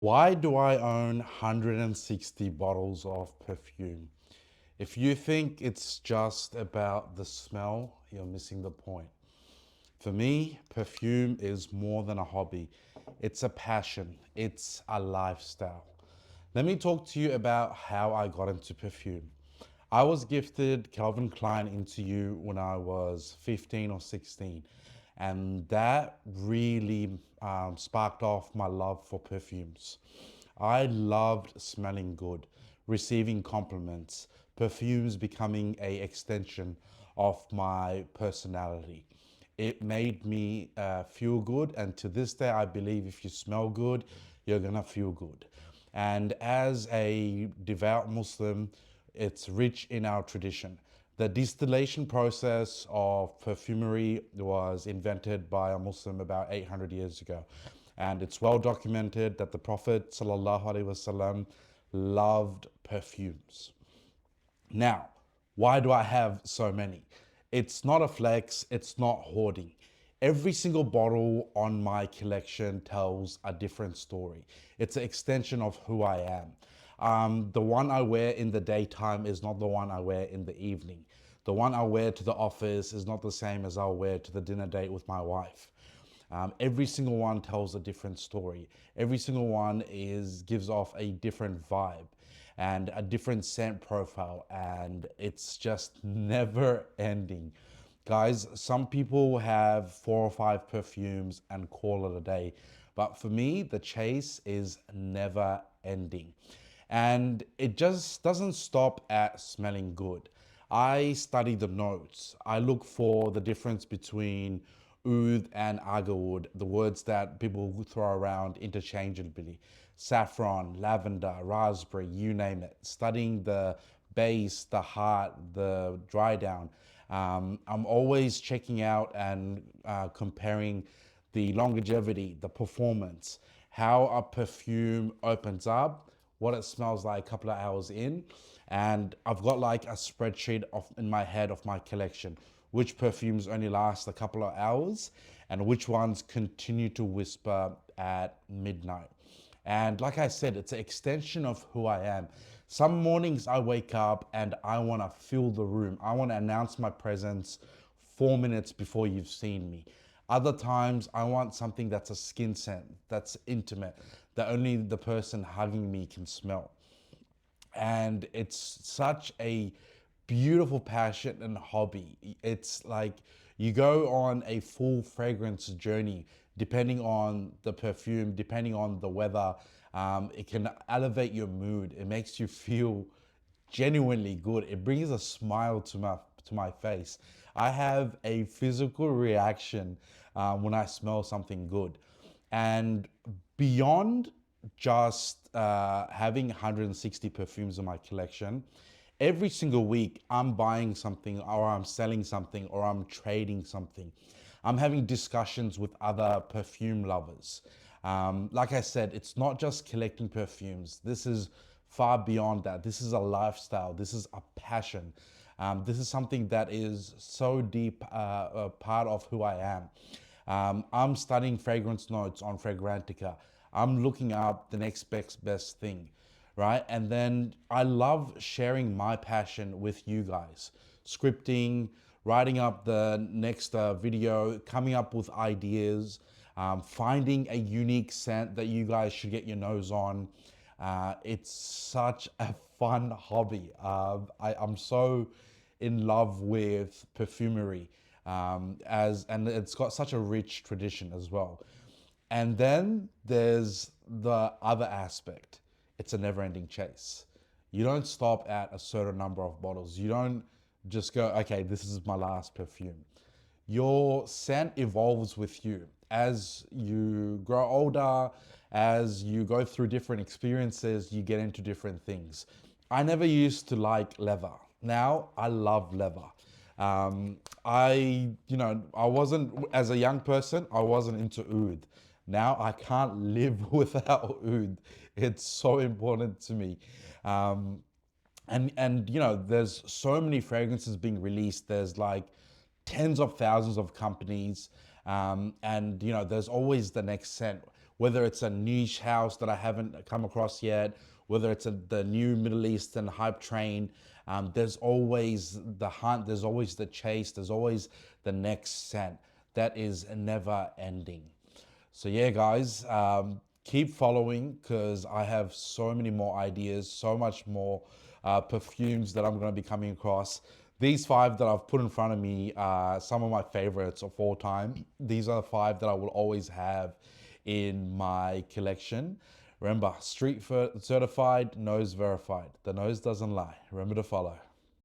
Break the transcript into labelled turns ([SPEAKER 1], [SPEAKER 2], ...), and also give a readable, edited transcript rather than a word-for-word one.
[SPEAKER 1] Why do I own 160 bottles of perfume? If you think it's just about the smell, you're missing the point. For me, perfume is more than a hobby. It's a passion. It's a lifestyle. Let me talk to you about how I got into perfume. I was gifted Calvin Klein Into You when I was 15 or 16, and that really sparked off my love for perfumes. I loved smelling good, receiving compliments, perfumes becoming a extension of my personality. It made me feel good, and to this day, I believe if you smell good, you're gonna feel good. And as a devout Muslim, it's rich in our tradition. The distillation process of perfumery was invented by a Muslim about 800 years ago. And it's well documented that the Prophet ﷺ loved perfumes. Now, why do I have so many? It's not a flex, it's not hoarding. Every single bottle on my collection tells a different story. It's an extension of who I am. The one I wear in the daytime is not the one I wear in the evening. The one I wear to the office is not the same as I'll wear to the dinner date with my wife. Every single one tells a different story. Every single one gives off a different vibe and a different scent profile, and it's just never ending. Guys, some people have 4 or 5 perfumes and call it a day, but for me, the chase is never ending. And it just doesn't stop at smelling good. I study the notes. I look for the difference between oud and agarwood, the words that people throw around interchangeably. Saffron, lavender, raspberry, you name it. Studying the base, the heart, the dry down. I'm always checking out and comparing the longevity, the performance, how a perfume opens up, what it smells like a couple of hours in. And I've got like a spreadsheet of in my head of my collection, which perfumes only last a couple of hours and which ones continue to whisper at midnight. And like I said, it's an extension of who I am. Some mornings I wake up and I want to fill the room. I want to announce my presence 4 minutes before you've seen me. Other times I want something that's a skin scent, that's intimate, that only the person hugging me can smell. And it's such a beautiful passion and hobby. It's like you go on a full fragrance journey depending on the perfume, depending on the weather. It can elevate your mood. It makes you feel genuinely good. It brings a smile to my face. I have a physical reaction when I smell something good, and beyond just having 160 perfumes in my collection, every single week I'm buying something or I'm selling something or I'm trading something. I'm having discussions with other perfume lovers. Like I said, it's not just collecting perfumes. This is far beyond that. This is a lifestyle. This is a passion. This is something that is so deep a part of who I am. I'm studying fragrance notes on Fragrantica. I'm looking up the next best thing, right? And then I love sharing my passion with you guys, scripting, writing up the next video, coming up with ideas, finding a unique scent that you guys should get your nose on. It's such a fun hobby. I'm so in love with perfumery, and it's got such a rich tradition as well. And then there's the other aspect. It's a never-ending chase. You don't stop at a certain number of bottles. You don't just go, okay, this is my last perfume. Your scent evolves with you as you grow older, as you go through different experiences, you get into different things. I never used to like leather. Now I love leather. I wasn't, as a young person, I wasn't into oud. Now I can't live without oud. It's so important to me. Um, and there's so many fragrances being released. There's like tens of thousands of companies, and there's always the next scent. whether it's a niche house that I haven't come across yet, whether it's the new Middle Eastern hype train. There's always the hunt, there's always the chase, there's always the next scent that is never ending. So yeah, guys, keep following because I have so many more ideas, so much more perfumes that I'm going to be coming across. These five that I've put in front of me are some of my favorites of all time. These are the five that I will always have in my collection. Remember, street certified, nose verified. The nose doesn't lie. Remember to follow.